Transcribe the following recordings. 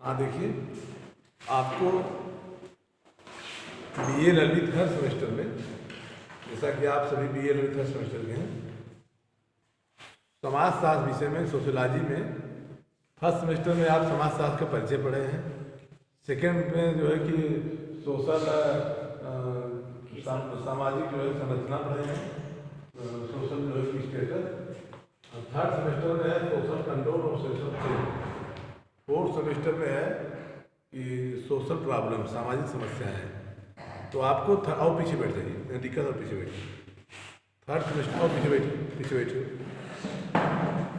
हाँ देखिए, आपको बीए ललित हर सेमेस्टर में, जैसा कि आप सभी बीए ललित हर सेमेस्टर के हैं, समाजशास्त्र विषय में सोशियोलॉजी में फर्स्ट सेमेस्टर में आप समाजशास्त्र का परिचय पढ़े हैं। सेकेंड में जो है कि सोशल सामाजिक जो है संरचना पढ़े हैं, सोशल जो है कि स्टेटस। थर्ड सेमेस्टर में है सोशल कंट्रोल और सोशल चेंज। फोर्थ सेमेस्टर में है कि सोशल प्रॉब्लम, सामाजिक समस्याएं हैं। तो आपको और पीछे बैठ जाइए, दिक्कत और पीछे बैठिए। थर्ड सेमेस्टर और पीछे बैठिए।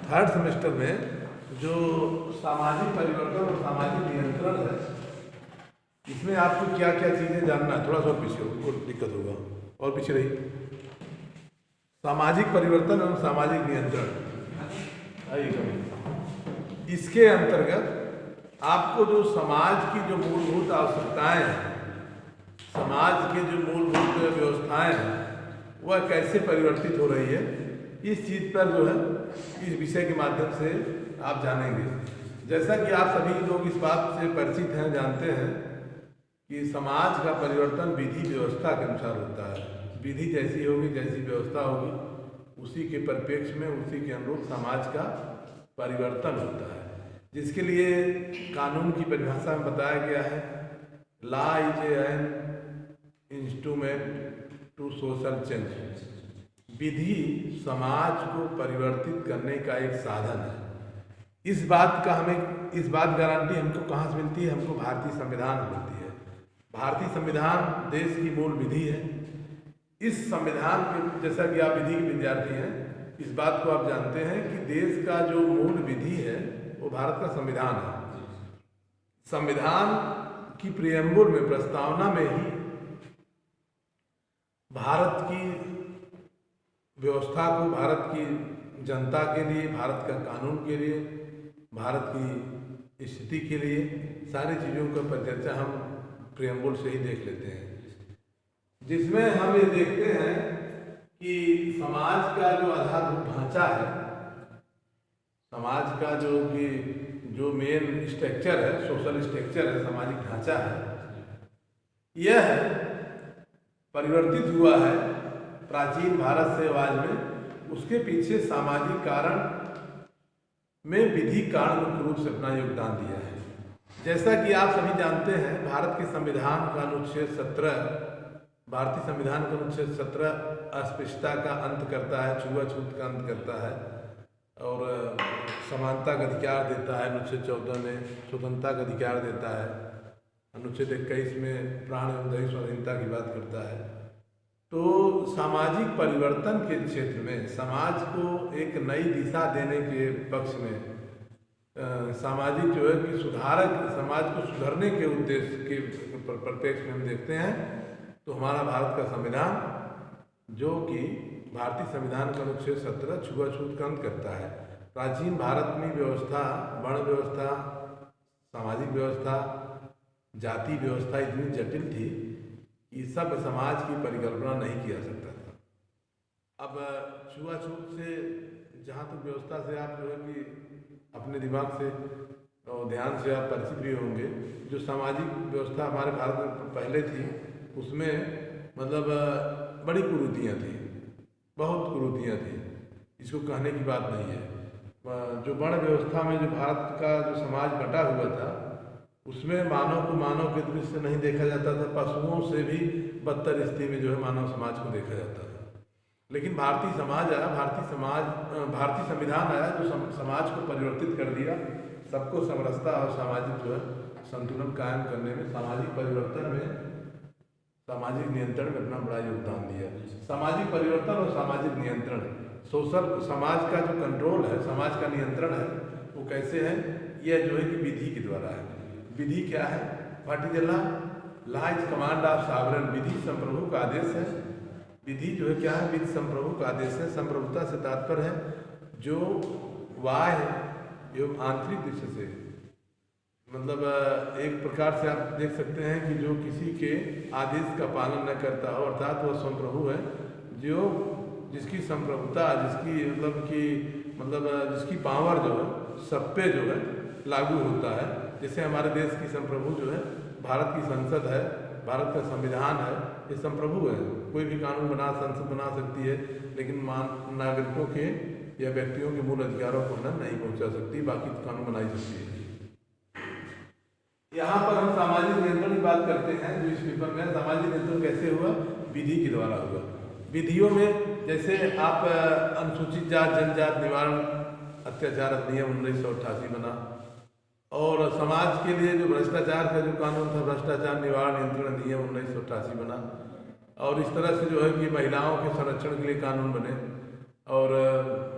थर्ड सेमेस्टर में जो सामाजिक परिवर्तन और सामाजिक नियंत्रण है, इसमें आपको क्या क्या चीज़ें जानना है। थोड़ा सा पीछे, उनको दिक्कत होगा, और पीछे रहिए। सामाजिक परिवर्तन एवं सामाजिक नियंत्रण, इसके अंतर्गत आपको जो समाज की जो मूलभूत आवश्यकताएं हैं, समाज के जो मूलभूत व्यवस्थाएं हैं, वह कैसे परिवर्तित हो रही है, इस चीज़ पर जो है इस विषय के माध्यम से आप जानेंगे। जैसा कि आप सभी लोग इस बात से परिचित हैं, जानते हैं कि समाज का परिवर्तन विधि व्यवस्था के अनुसार होता है। विधि जैसी होगी, जैसी व्यवस्था होगी, उसी के परिप्रेक्ष्य में, उसी के अनुरूप समाज का परिवर्तन होता है। जिसके लिए कानून की परिभाषा में बताया गया है, law is an instrument to social change. विधि समाज को परिवर्तित करने का एक साधन है। इस बात गारंटी हमको कहाँ से मिलती है? हमको भारतीय संविधान मिलती है। भारतीय संविधान देश की मूल विधि है। इस संविधान के, जैसा कि आप विधि के विद्यार्थी हैं, इस बात को आप जानते हैं कि देश का जो मूल विधि है वो भारत का संविधान है। संविधान की प्रियम्बुल में, प्रस्तावना में ही भारत की व्यवस्था को, भारत की जनता के लिए, भारत का कानून के लिए, भारत की स्थिति के लिए, सारी चीज़ों का परिचर्चा हम प्रियम्बुल से ही देख लेते हैं, जिसमें हम ये देखते हैं कि समाज का जो आधारभूत ढांचा है, समाज का जो मेन स्ट्रक्चर है, सोशल स्ट्रक्चर है, सामाजिक ढांचा है, यह परिवर्तित हुआ है प्राचीन भारत से आज में। उसके पीछे सामाजिक कारण में विधि कारण मुख्य रूप से अपना योगदान दिया है। जैसा कि आप सभी जानते हैं, भारत के संविधान का अनुच्छेद 17, भारतीय संविधान का अनुच्छेद 17 अस्पृश्यता का अंत करता है, छुआछूत का अंत करता है और समानता का अधिकार देता है। अनुच्छेद 14 में स्वतंत्रता का अधिकार देता है। अनुच्छेद 21 में प्राण एवं दैहिक स्वाधीनता की बात करता है। तो सामाजिक परिवर्तन के क्षेत्र में, समाज को एक नई दिशा देने के पक्ष में, सामाजिक जो है कि सुधारक, समाज को सुधारने के उद्देश्य के परिप्रेक्ष्य में हम देखते हैं तो हमारा भारत का संविधान, जो कि भारतीय संविधान का अनुच्छेद 17 छुआछूत का अंत करता है। प्राचीन भारत में व्यवस्था, वर्ण व्यवस्था, सामाजिक व्यवस्था, जाति व्यवस्था इतनी जटिल थी कि सब समाज की परिकल्पना नहीं किया सकता था। अब छुआछूत से, जहाँ तक व्यवस्था से आप जो है कि अपने दिमाग से और ध्यान से आप परिचित भी होंगे, जो सामाजिक व्यवस्था हमारे भारत में पहले थी, उसमें मतलब बड़ी कुरीतियाँ थी, बहुत कुरीतियाँ थी, इसको कहने की बात नहीं है। जो वर्ण व्यवस्था में जो भारत का जो समाज बटा हुआ था, उसमें मानव को मानव के दृष्टि से नहीं देखा जाता था, पशुओं से भी बदतर स्थिति में जो है मानव समाज को देखा जाता था। लेकिन भारतीय समाज आया, भारतीय संविधान आया जो समाज को परिवर्तित कर दिया, सबको समरसता और सामाजिक जो है संतुलन कायम करने में, सामाजिक परिवर्तन में, सामाजिक नियंत्रण में अपना बड़ा योगदान दिया। सामाजिक परिवर्तन और सामाजिक नियंत्रण, सोशल, समाज का जो कंट्रोल है, समाज का नियंत्रण है, वो कैसे है? यह जो है कि विधि के द्वारा है। विधि क्या है? What is law? Law is command of sovereign. विधि संप्रभु का आदेश है। विधि जो है क्या है? विधि संप्रभु का आदेश है। संप्रभुता से तात्पर्य है जो बाह्य एवं आंतरिक दृष्टि से, मतलब एक प्रकार से आप देख सकते हैं कि जो किसी के आदेश का पालन न करता हो, अर्थात वह संप्रभु है। जो जिसकी संप्रभुता, जिसकी मतलब जिसकी पावर जो है, सब पे जो है लागू होता है। जैसे हमारे देश की संप्रभु जो है भारत की संसद है, भारत का संविधान है, ये संप्रभु है। कोई भी कानून संसद बना सकती है, लेकिन नागरिकों के या व्यक्तियों के मूल अधिकारों को नहीं पहुंचा सकती, बाकी कानून बनाई सकती है। यहाँ पर हम सामाजिक नियंत्रण की बात करते हैं। जो इस पेपर में सामाजिक नियंत्रण कैसे हुआ, विधि के द्वारा हुआ। विधियों में जैसे आप अनुसूचित जात जनजात निवारण अत्याचार अधिनियम 1988 बना, और समाज के लिए जो भ्रष्टाचार का जो कानून था, भ्रष्टाचार निवारण नियंत्रण अधिनियम 1988 बना। और इस तरह से जो है कि महिलाओं के संरक्षण के लिए कानून बने, और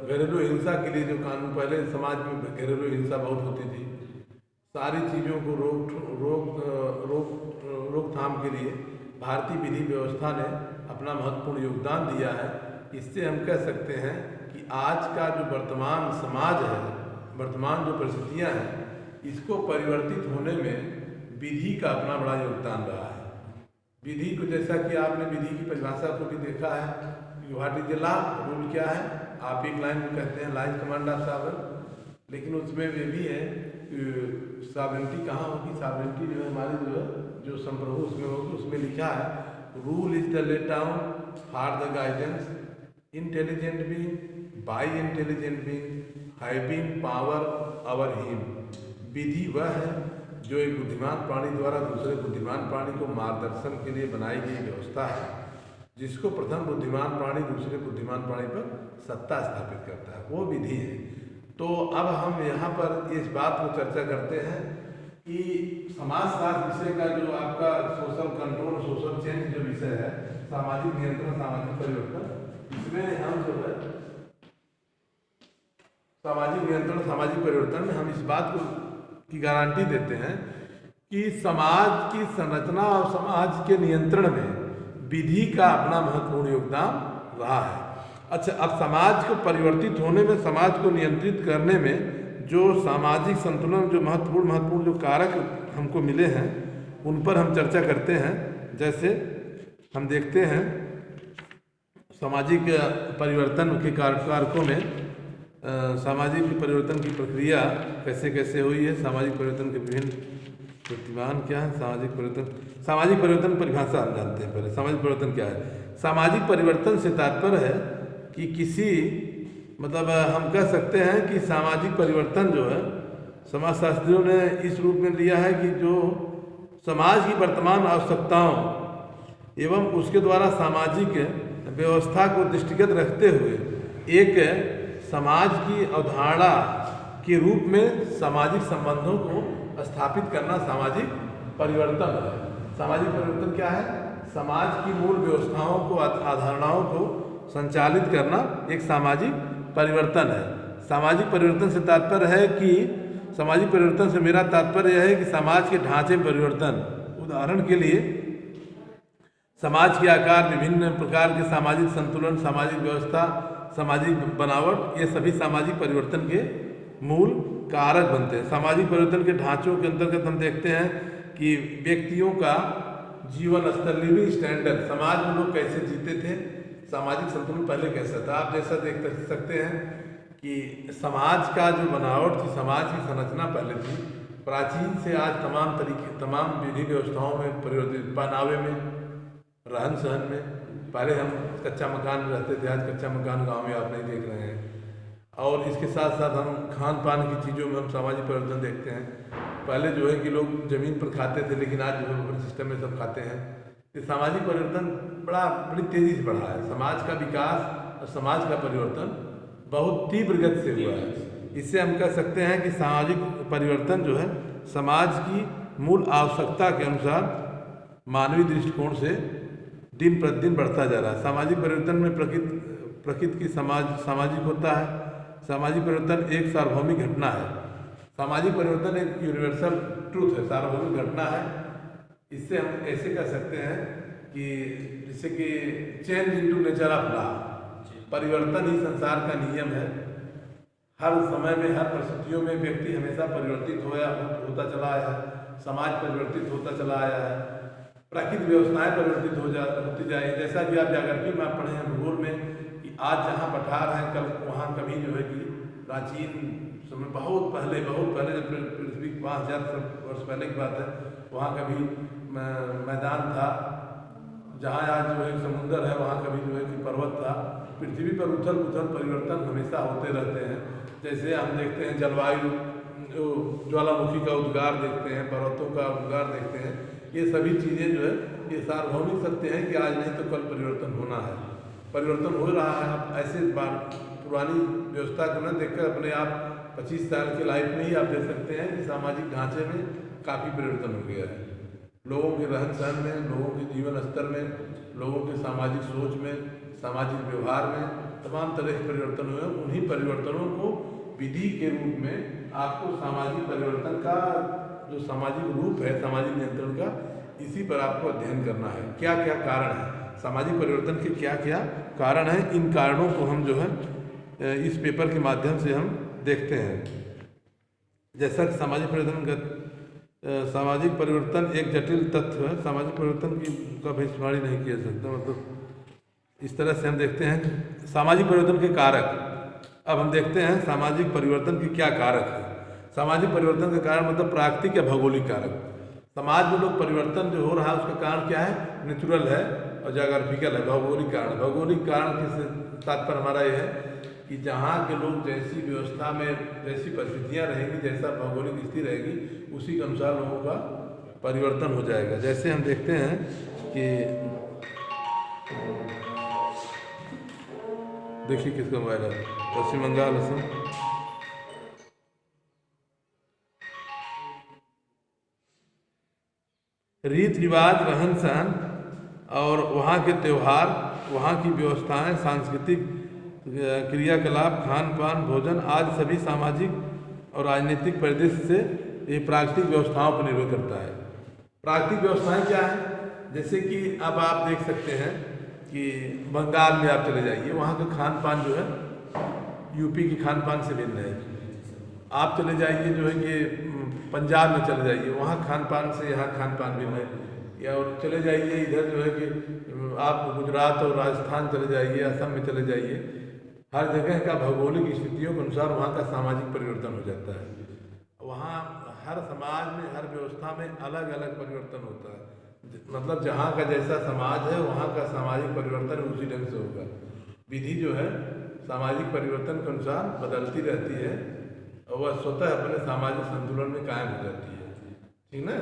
घरेलू हिंसा के लिए जो कानून, पहले समाज में घरेलू हिंसा बहुत होती थी, सारी चीज़ों को रोकथाम के लिए भारतीय विधि व्यवस्था ने अपना महत्वपूर्ण योगदान दिया है। इससे हम कह सकते हैं कि आज का जो वर्तमान समाज है, वर्तमान जो परिस्थितियाँ हैं, इसको परिवर्तित होने में विधि का अपना बड़ा योगदान रहा है। विधि को, जैसा कि आपने विधि की परिभाषा को भी देखा है, what is the law, rule क्या है, आप एक लाइन में कहते हैं लाइज कमांड ऑफ सॉवरेन, लेकिन उसमें वे भी है सॉवरेनिटी कहाँ होगी। सॉवरेनिटी जो है हमारी जो संप्रभु उसमें होगी, उसमें लिखा है rule is the laid down for the guidance intelligent being by intelligent being having power over him. विधि वह है जो एक बुद्धिमान प्राणी द्वारा दूसरे बुद्धिमान प्राणी को मार्गदर्शन के लिए बनाई गई व्यवस्था है, जिसको प्रथम बुद्धिमान प्राणी दूसरे बुद्धिमान प्राणी पर सत्ता स्थापित करता है, वो विधि है। तो अब हम यहाँ पर इस बात को चर्चा करते हैं कि समाजशास्त्र विषय का जो आपका सोशल कंट्रोल, सोशल चेंज जो विषय है, सामाजिक नियंत्रण, सामाजिक परिवर्तन, इसमें हम जो है सामाजिक नियंत्रण, सामाजिक परिवर्तन में हम इस बात को की गारंटी देते हैं कि समाज की संरचना और समाज के नियंत्रण में विधि का अपना महत्वपूर्ण योगदान रहा है। अच्छा, अब समाज को परिवर्तित होने में, समाज को नियंत्रित करने में जो सामाजिक संतुलन, जो महत्वपूर्ण जो कारक हमको मिले हैं, उन पर हम चर्चा करते हैं। जैसे हम देखते हैं सामाजिक परिवर्तन के कारकों में सामाजिक परिवर्तन की प्रक्रिया कैसे कैसे हुई है, सामाजिक परिवर्तन के विभिन्न प्रतिमान क्या है। सामाजिक परिवर्तन परिभाषा हम जानते हैं। पहले सामाजिक परिवर्तन क्या है। सामाजिक परिवर्तन से तात्पर्य है कि किसी, मतलब हम कह सकते हैं कि सामाजिक परिवर्तन जो है समाजशास्त्रियों ने इस रूप में लिया है कि जो समाज की वर्तमान आवश्यकताओं एवं उसके द्वारा सामाजिक व्यवस्था को दृष्टिगत रखते हुए एक समाज की अवधारणा के रूप में सामाजिक संबंधों को स्थापित करना सामाजिक परिवर्तन है। सामाजिक परिवर्तन क्या है? समाज की मूल व्यवस्थाओं को, अवधारणाओं को संचालित करना एक सामाजिक परिवर्तन है। सामाजिक परिवर्तन से तात्पर्य है कि सामाजिक परिवर्तन से मेरा तात्पर्य है कि समाज के ढांचे में परिवर्तन। उदाहरण के लिए समाज के आकार, विभिन्न प्रकार के सामाजिक संतुलन, सामाजिक व्यवस्था, सामाजिक बनावट, ये सभी सामाजिक परिवर्तन के मूल कारक बनते हैं। सामाजिक परिवर्तन के ढांचों के अंतर्गत हम देखते हैं कि व्यक्तियों का जीवन स्तर, लिविंग स्टैंडर्ड, समाज में लोग कैसे जीते थे, सामाजिक संतुलन पहले कैसा था। आप जैसा देख सकते हैं कि समाज का जो बनावट थी, समाज की संरचना पहले थी, प्राचीन से आज तमाम विधि व्यवस्थाओं में परिवर्तित, पहनावे में, रहन सहन में। पहले हम कच्चा मकान में रहते थे, आज कच्चा मकान गांव में आप नहीं देख रहे हैं। और इसके साथ साथ हम खान पान की चीज़ों में हम सामाजिक परिवर्तन देखते हैं। पहले जो है कि लोग ज़मीन पर खाते थे, लेकिन आज जो है सिस्टम में सब खाते हैं। ये सामाजिक परिवर्तन बड़ी तेज़ी से बढ़ा है। समाज का विकास और समाज का परिवर्तन बहुत तीव्र गति से हुआ है। इससे हम कह सकते हैं कि सामाजिक परिवर्तन जो है समाज की मूल आवश्यकता के अनुसार मानवीय दृष्टिकोण से दिन प्रतिदिन बढ़ता जा रहा है। सामाजिक परिवर्तन में प्रकृति की सामाजिक होता है। सामाजिक परिवर्तन एक सार्वभौमिक घटना है। सामाजिक परिवर्तन एक यूनिवर्सल ट्रूथ है, सार्वभौमिक घटना है। इससे हम ऐसे कह सकते हैं कि जैसे कि change into nature of law, परिवर्तन ही संसार का नियम है। हर समय में, हर परिस्थितियों में व्यक्ति हमेशा परिवर्तित होता चला आया है, समाज परिवर्तित होता चला आया है, प्राकृतिक व्यवस्थाएं परिवर्तित होती जाए। जैसा कि आप जागृति में आप पढ़े हैं भूगोल में कि आज जहाँ पठार है, कल वहाँ कभी जो है कि प्राचीन समय बहुत पहले जब पृथ्वी 5000 वर्ष पहले की बात है, वहाँ कभी मैदान था, जहाँ आज जो है समुंदर है, वहाँ कभी जो है कि पर्वत था। पृथ्वी पर उथल पुथल परिवर्तन हमेशा होते रहते हैं। जैसे हम देखते हैं जलवायु, जो ज्वालामुखी का उद्गार देखते हैं, पर्वतों का उद्गार देखते हैं, ये सभी चीज़ें जो है ये सार्वभौमिक सत्य हैं कि आज नहीं तो कल परिवर्तन होना है, परिवर्तन हो रहा है। आप ऐसे पुरानी व्यवस्था को न देखकर अपने आप 25 साल के लाइफ में ही आप देख सकते हैं कि सामाजिक ढांचे में काफ़ी परिवर्तन हो गया है। लोगों के रहन सहन में, लोगों के जीवन स्तर में, लोगों के सामाजिक सोच में, सामाजिक व्यवहार में तमाम तरह के परिवर्तन हुए। उन्हीं परिवर्तनों को विधि के रूप में आपको सामाजिक परिवर्तन का जो सामाजिक रूप है, सामाजिक नियंत्रण का, इसी पर आपको अध्ययन करना है। क्या क्या कारण है सामाजिक परिवर्तन के, क्या क्या कारण हैं, इन कारणों को हम जो है इस पेपर के माध्यम से हम देखते हैं। जैसा कि सामाजिक परिवर्तन एक जटिल तत्व है, सामाजिक परिवर्तन की का भविष्यवाणी नहीं किया सकता। मतलब इस तरह से हम देखते हैं सामाजिक परिवर्तन के कारक। अब हम देखते हैं सामाजिक परिवर्तन के क्या कारक है। सामाजिक परिवर्तन का कारण मतलब प्राकृतिक या भौगोलिक कारक। समाज में लोग परिवर्तन जो हो रहा है उसका कारण क्या है? नेचुरल है और जोग्राफिकल है, भौगोलिक कारण। भौगोलिक कारण के तात्पर्य हमारा यह है कि जहाँ के लोग जैसी व्यवस्था में, जैसी परिस्थितियाँ रहेंगी, जैसा भौगोलिक स्थिति रहेगी, उसी के अनुसार लोगों का परिवर्तन हो जाएगा। जैसे हम देखते हैं कि देखिए किसका मोबाइल है, पश्चिम बंगाल असम, रीति रिवाज, रहन सहन और वहाँ के त्यौहार, वहाँ की व्यवस्थाएं, सांस्कृतिक क्रियाकलाप, खान पान, भोजन आदि सभी सामाजिक और राजनीतिक परिदृश्य से ये प्राकृतिक व्यवस्थाओं पर निर्भर करता है। प्राकृतिक व्यवस्थाएं क्या है? जैसे कि अब आप देख सकते हैं कि बंगाल में आप चले जाइए, वहाँ का खान पान जो है यूपी के खान पान से भिन्न है। आप चले जाइए जो है कि पंजाब में चले जाइए, वहाँ खान पान से यहाँ खान पान भिन्न है। या और चले जाइए इधर जो है कि आप गुजरात और राजस्थान चले जाइए, असम में चले जाइए, हर जगह का भौगोलिक स्थितियों के अनुसार वहाँ का सामाजिक परिवर्तन हो जाता है। वहाँ हर समाज में, हर व्यवस्था में अलग अलग परिवर्तन होता है। मतलब जहाँ का जैसा समाज है वहाँ का सामाजिक परिवर्तन उसी ढंग से होगा। विधि जो है सामाजिक परिवर्तन के अनुसार बदलती रहती है और वह स्वतः अपने सामाजिक संतुलन में कायम हो जाती है। ठीक ना?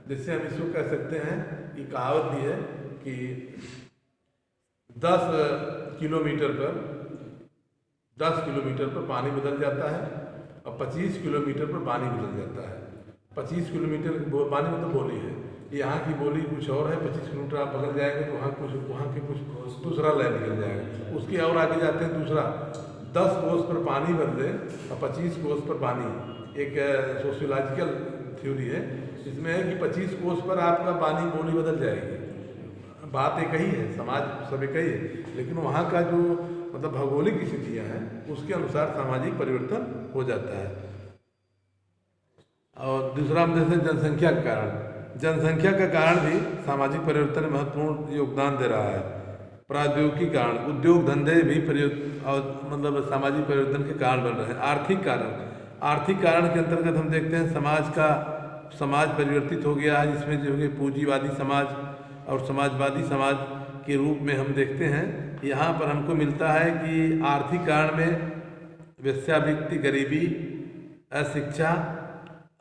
जिससे हम इसको कह सकते हैं कि कहावत भी है कि 10 किलोमीटर पर पानी बदल जाता है और 25 किलोमीटर पर पानी बदल जाता है। 25 किलोमीटर पानी मतलब बोली है, यहाँ की बोली कुछ और है, 25 किलोमीटर आप बदल जाएंगे तो वहाँ के कुछ दूसरा लय निकल जाएगा। उसके और आगे जाते हैं दूसरा, 10 कोस पर पानी बदले और 25 कोस पर पानी। एक सोशियोलॉजिकल थ्योरी है, इसमें है कि 25 कोस पर आपका पानी बोली बदल जाएगी। बात एक ही है, समाज सब एक ही है, लेकिन वहाँ का जो मतलब भौगोलिक स्थितियाँ हैं उसके अनुसार सामाजिक परिवर्तन हो जाता है। और दूसरा हम जैसे जनसंख्या का कारण, जनसंख्या का कारण भी सामाजिक परिवर्तन में महत्वपूर्ण योगदान दे रहा है। प्रौद्योगिकी कारण, उद्योग धंधे भी मतलब सामाजिक परिवर्तन के कारण बन रहे हैं। आर्थिक कारण के अंतर्गत हम देखते हैं समाज परिवर्तित हो गया है, जिसमें जो है पूंजीवादी समाज और समाजवादी समाज के रूप में हम देखते हैं। यहाँ पर हमको मिलता है कि आर्थिक कारण में वेश्यावृत्ति, गरीबी, अशिक्षा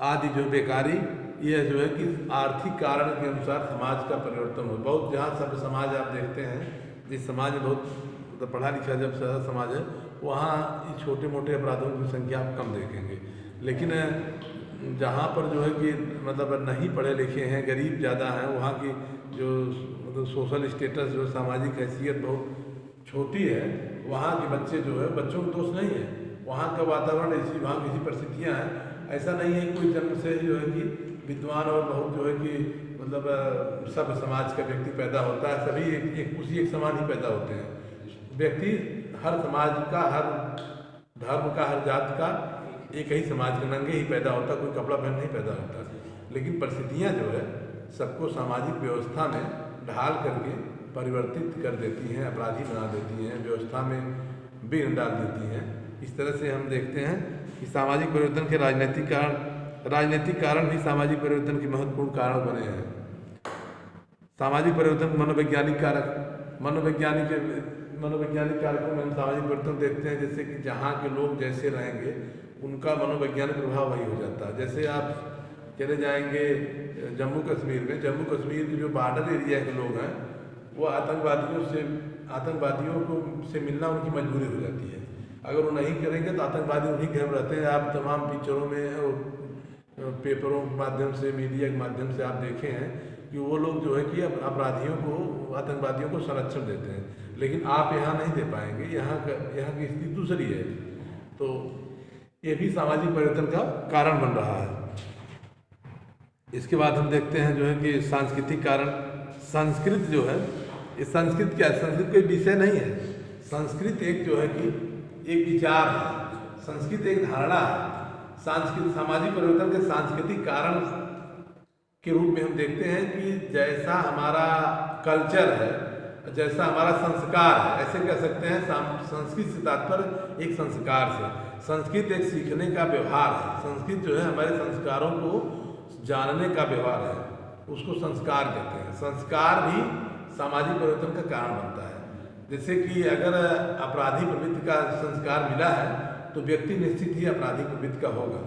आदि जो बेकारी, ये जो है कि आर्थिक कारण के अनुसार समाज का परिवर्तन हो। बहुत जहाँ सब समाज आप देखते हैं, जिस समाज में बहुत मतलब पढ़ा लिखा जब सारा समाज है, वहाँ छोटे मोटे अपराधों की संख्या आप कम देखेंगे। लेकिन जहाँ पर जो है कि मतलब नहीं पढ़े लिखे हैं, गरीब ज़्यादा हैं, वहाँ की जो मतलब सोशल स्टेटस, जो सामाजिक हैसियत बहुत छोटी है, वहाँ के बच्चे जो है, बच्चों का दोष नहीं है, वहाँ का वातावरण ऐसी, वहाँ की ऐसी परिस्थितियाँ हैं। ऐसा नहीं है कोई जन्म से जो है कि विद्वान और बहुत जो है कि मतलब सब समाज का व्यक्ति पैदा होता है, सभी उसी एक समान ही पैदा होते हैं। व्यक्ति हर समाज का, हर धर्म का, हर जात का एक ही समाज के नंगे ही पैदा होता, कोई कपड़ा पहन नहीं पैदा होता। लेकिन परिस्थितियाँ जो है सबको सामाजिक व्यवस्था में ढाल करके परिवर्तित कर देती हैं, अपराधी बना देती हैं, व्यवस्था में विघ्न डाल देती हैं। इस तरह से हम देखते हैं कि सामाजिक परिवर्तन के राजनीतिक कारण भी सामाजिक परिवर्तन के महत्वपूर्ण कारण बने हैं। सामाजिक परिवर्तन मनोवैज्ञानिक कारकों में हम सामाजिक परिवर्तन देखते हैं, जैसे कि जहाँ के लोग जैसे रहेंगे उनका मनोवैज्ञानिक प्रभाव वही हो जाता है। जैसे आप चले जाएंगे जम्मू कश्मीर में, जम्मू कश्मीर के जो बॉर्डर एरिया के लोग हैं वो आतंकवादियों से मिलना उनकी मजबूरी हो जाती है। अगर वो नहीं करेंगे तो आतंकवादी उन्हीं के हम रहते हैं। आप तमाम पिक्चरों में और पेपरों के माध्यम से, मीडिया के माध्यम से आप देखे हैं कि वो लोग जो है कि आतंकवादियों को संरक्षण देते हैं, लेकिन आप यहाँ नहीं दे पाएंगे। यहाँ की स्थिति दूसरी है। तो ये भी सामाजिक परिवर्तन का कारण बन रहा है। इसके बाद हम देखते हैं जो है कि सांस्कृतिक कारण। संस्कृत जो है, ये संस्कृत क्या है? संस्कृत कोई विषय नहीं है। संस्कृत एक जो है कि एक विचार है, संस्कृत एक धारणा है। सामाजिक परिवर्तन के सांस्कृतिक कारण के रूप में हम देखते हैं कि जैसा हमारा कल्चर है, जैसा हमारा संस्कार है, ऐसे कह सकते हैं। संस्कृत से तात्पर्य एक संस्कार से। संस्कृत एक सीखने का व्यवहार है। संस्कृत जो है हमारे संस्कारों को जानने का व्यवहार है, उसको संस्कार कहते हैं। संस्कार भी सामाजिक परिवर्तन का कारण बनता है। जैसे कि अगर अपराधी प्रवृत्ति का संस्कार मिला है तो व्यक्ति निश्चित ही अपराधी प्रवृत्ति का होगा।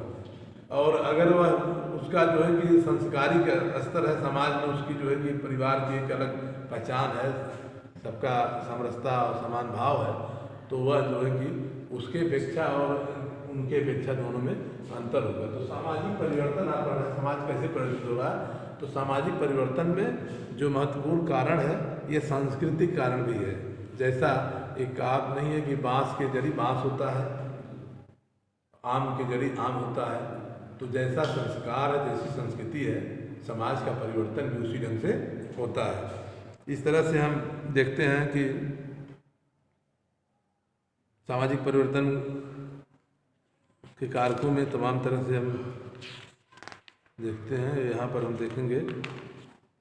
और अगर वह उसका जो है कि संस्कारिक स्तर है, समाज में उसकी जो है कि परिवार की एक अलग पहचान है, सबका समरसता और समान भाव है, तो वह जो है कि उसके अपेक्षा और उनके अपेक्षा दोनों में अंतर होगा। तो सामाजिक परिवर्तन आप समाज कैसे परिवर्तित होगा? तो सामाजिक परिवर्तन में जो महत्वपूर्ण कारण है ये सांस्कृतिक कारण भी है। जैसा एक कहावत नहीं है कि बांस के जड़ी बांस होता है, आम के जड़ी आम होता है। तो जैसा संस्कार है, जैसी संस्कृति है, समाज का परिवर्तन भी उसी ढंग से होता है। इस तरह से हम देखते हैं कि सामाजिक परिवर्तन के कारकों में तमाम तरह से हम देखते हैं। यहाँ पर हम देखेंगे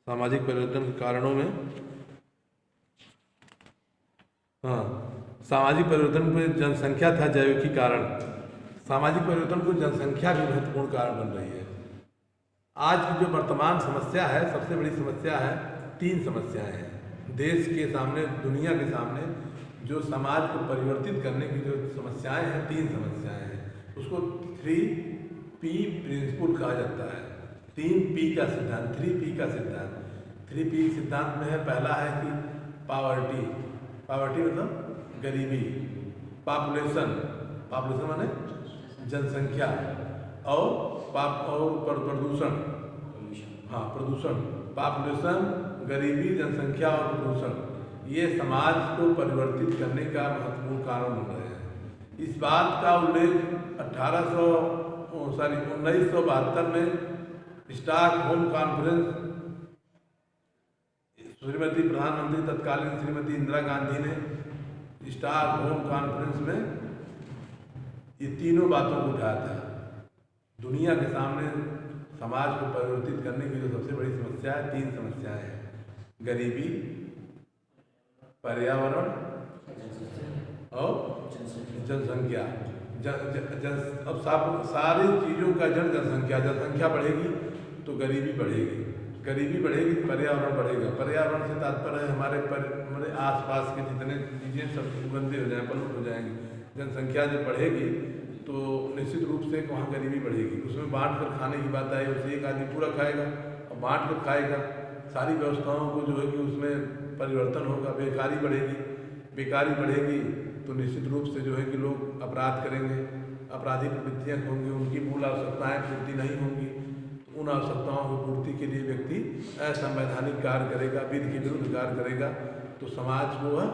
सामाजिक परिवर्तन के कारणों में, सामाजिक परिवर्तन में जनसंख्या था जैविकी कारण। सामाजिक परिवर्तन को जनसंख्या भी महत्वपूर्ण कारण बन रही है। आज की जो वर्तमान समस्या है, सबसे बड़ी समस्या है, 3 समस्याएं हैं देश के सामने, दुनिया के सामने। जो समाज को परिवर्तित करने की जो समस्याएं हैं, 3 समस्याएं हैं। उसको 3P प्रिंसिपल कहा जाता है। 3P का सिद्धांत, 3P का सिद्धांत। 3P सिद्धांत में है, पहला है कि पॉवर्टी मतलब गरीबी, पॉपुलेशन माने जनसंख्या, और प्रदूषण। प्रदूषण, पॉपुलेशन, गरीबी, जनसंख्या और प्रदूषण, ये समाज को परिवर्तित करने का महत्वपूर्ण कारण बन रहे हैं। इस बात का उल्लेख 1972 में स्टॉकहोम कॉन्फ्रेंस, श्रीमती प्रधानमंत्री तत्कालीन श्रीमती इंदिरा गांधी ने स्टॉकहोम कॉन्फ्रेंस में ये तीनों बातों को उठाया था। दुनिया के सामने समाज को परिवर्तित करने की जो सबसे बड़ी समस्या है, 3 समस्याएं हैं: गरीबी, पर्यावरण और जनसंख्या। अब सारी चीज़ों का जड़ जनसंख्या बढ़ेगी तो गरीबी बढ़ेगी, गरीबी बढ़ेगी तो पर्यावरण बढ़ेगा। पर्यावरण से तात्पर्य है हमारे आसपास के जितने चीज़ें सब गंदे हो जाएं, पलट हो जाएंगी। जनसंख्या जब बढ़ेगी तो निश्चित रूप से वहाँ गरीबी बढ़ेगी। उसमें बांट कर खाने की बात आई, उसे एक आदमी पूरा खाएगा और बांट कर खाएगा। सारी व्यवस्थाओं को जो है कि उसमें परिवर्तन होगा। बेकारी बढ़ेगी तो निश्चित रूप से जो है कि लोग अपराध करेंगे, अपराधी प्रवृत्तियाँ होंगी, उनकी मूल आवश्यकताएँ पूर्ति नहीं होंगी। उन आवश्यकताओं की पूर्ति के लिए व्यक्ति असंवैधानिक कार्य करेगा, विधि के विरुद्ध कार्य करेगा, तो समाज को वह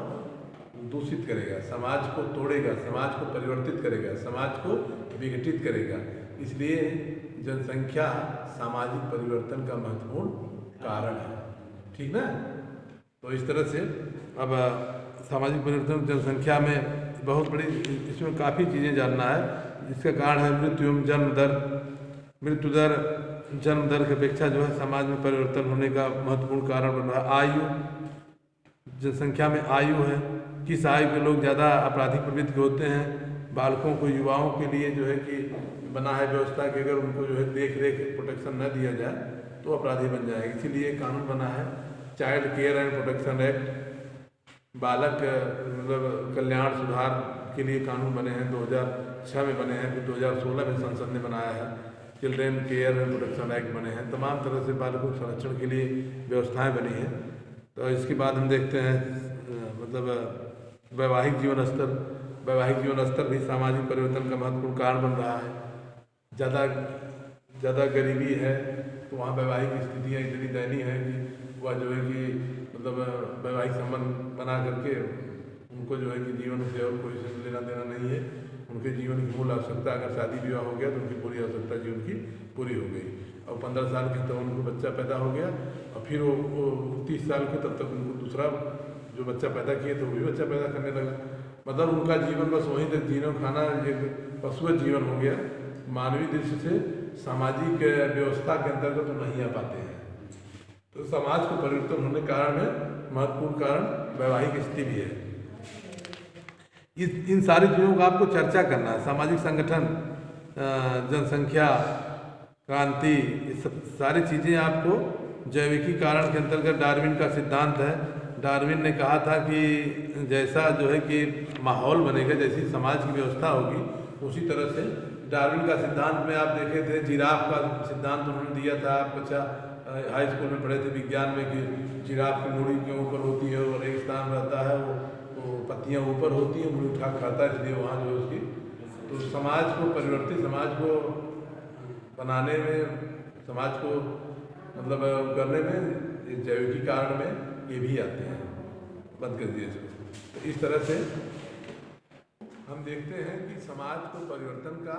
दूषित करेगा, समाज को तोड़ेगा, समाज को परिवर्तित करेगा, समाज को विघटित करेगा। इसलिए जनसंख्या सामाजिक परिवर्तन का महत्वपूर्ण कारण है। ठीक ना? तो इस तरह से अब सामाजिक परिवर्तन जनसंख्या में बहुत बड़ी, इसमें काफ़ी चीज़ें जानना है। इसका कारण है मृत्यु एवं मृत्यु दर जन्म दर की अपेक्षा जो है समाज में परिवर्तन होने का महत्वपूर्ण कारण बन रहा है। आयु, जनसंख्या में आयु है, किस आयु के लोग ज़्यादा आपराधिक प्रवृत्ति के होते हैं, बालकों को, युवाओं के लिए जो है कि बना है व्यवस्था कि अगर उनको जो है देख रेख प्रोटेक्शन न दिया जाए तो अपराधी बन जाए। इसीलिए कानून बना है child care and protection act, बालक मतलब कल्याण सुधार के लिए कानून बने हैं, 2006 में बने हैं, फिर 2016 में संसद ने बनाया है children care and protection act बने हैं। तमाम तरह से बालकों के संरक्षण के लिए व्यवस्थाएं बनी हैं। तो इसके बाद हम देखते हैं मतलब वैवाहिक जीवन स्तर भी सामाजिक परिवर्तन का महत्वपूर्ण कारण बन रहा है। ज़्यादा गरीबी है तो वहाँ वैवाहिक स्थितियाँ इतनी दयनीय है कि वह जो है कि मतलब वैवाहिक संबंध बना करके उनको जो है कि जीवन से और कोई से लेना देना नहीं है। उनके जीवन की मूल आवश्यकता, अगर शादी विवाह हो गया तो उनकी पूरी आवश्यकता जीवन की पूरी हो गई। और 15 साल के तब उनको बच्चा पैदा हो गया और फिर वो 30 साल के तब तक उनको दूसरा जो बच्चा पैदा किए तो वो भी बच्चा पैदा करने लगा। मतलब उनका जीवन बस वहीं तक जीना खाना एक पशुवत जीवन हो गया। मानवीय दृष्टि से सामाजिक व्यवस्था के अंतर्गत तो नहीं आ पाते हैं। तो समाज को परिवर्तन होने के कारण में महत्वपूर्ण कारण वैवाहिक स्थिति भी है। इन सारी चीज़ों का आपको चर्चा करना है। सामाजिक संगठन, जनसंख्या क्रांति, ये सब सारी चीज़ें आपको जैविकी कारण के अंतर्गत डार्विन का सिद्धांत है। डार्विन ने कहा था कि जैसा जो है कि माहौल बनेगा, जैसी समाज की व्यवस्था होगी, उसी तरह से डार्विन का सिद्धांत में आप देखे थे जिराफ का सिद्धांत उन्होंने दिया था। आप अच्छा हाई स्कूल में पढ़े थे विज्ञान में कि जिराफ की मुड़ी के ऊपर होती है और एक स्थान रहता है, वो पत्तियाँ ऊपर होती हैं, मुड़ी उठा खाता है, इसलिए वहाँ जो है उसकी। तो समाज को परिवर्तित, समाज को बनाने में, समाज को मतलब करने में जैविकी कारण में ये भी आते हैं। बंद कर दिए इसको। तो इस तरह से हम देखते हैं कि समाज को परिवर्तन का